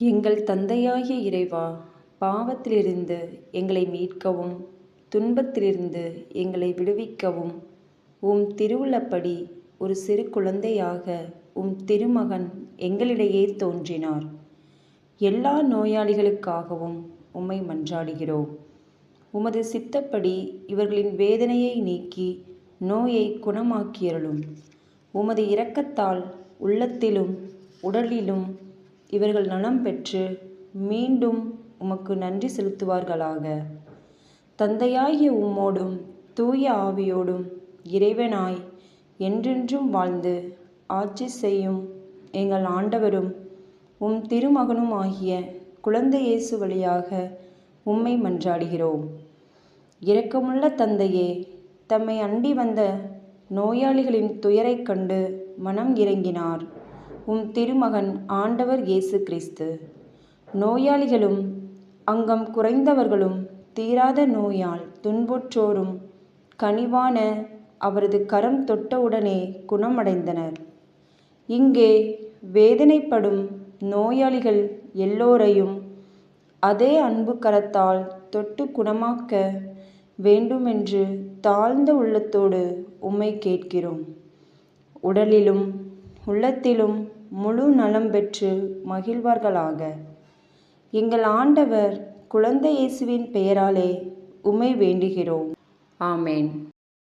எங்கள் தந்தையாகிய இறைவா, பாவத்திலிருந்து எங்களை மீட்கவும் துன்பத்திலிருந்து எங்களை விடுவிக்கவும் உம் திருவுளப்படி ஒரு சிறு குழந்தையாக உம் திருமகன் எங்களிடையே தோன்றினார். எல்லா நோயாளிகளுக்காகவும் உம்மை மன்றாடுகிறோம். உமது சித்தப்படி இவர்களின் வேதனையை நீக்கி நோயை குணமாக்கியருளும். உமது இரக்கத்தால் உள்ளத்திலும் உடலிலும் இவர்கள் நலம் பெற்று மீண்டும் உமக்கு நன்றி செலுத்துவார்களாக. தந்தையாகிய உம்மோடும் தூய ஆவியோடும் இறைவனாய் என்றென்றும் வாழ்ந்து ஆட்சி செய்யும் எங்கள் ஆண்டவரும் உம் திருமகனும் ஆகிய குழந்தை இயேசு வழியாக உம்மை மன்றாடுகிறோம். இரக்கமுள்ள தந்தையே, தம்மை அண்டி வந்த நோயாளிகளின் துயரைக் கண்டு மனம் இறங்கினார் உம் திருமகன் ஆண்டவர் இயேசு கிறிஸ்து. நோயாளிகளும் அங்கம் குறைந்தவர்களும் தீராத நோயால் துன்புற்றோரும் கனிவான அவரது கரம் தொட்டவுடனே குணமடைந்தனர். இங்கே வேதனைப்படும் நோயாளிகள் எல்லோரையும் அதே அன்பு கரத்தால் தொட்டு குணமாக்க வேண்டுமென்று தாழ்ந்த உள்ளத்தோடு உம்மை கேட்கிறோம். உடலிலும் உள்ளத்திலும் முழு நலம் பெற்று மகிழ்வார்களாக. எங்கள் ஆண்டவர் குழந்தை இயேசுவின் பெயராலே உம்மை வேண்டுகிறோம். ஆமேன்.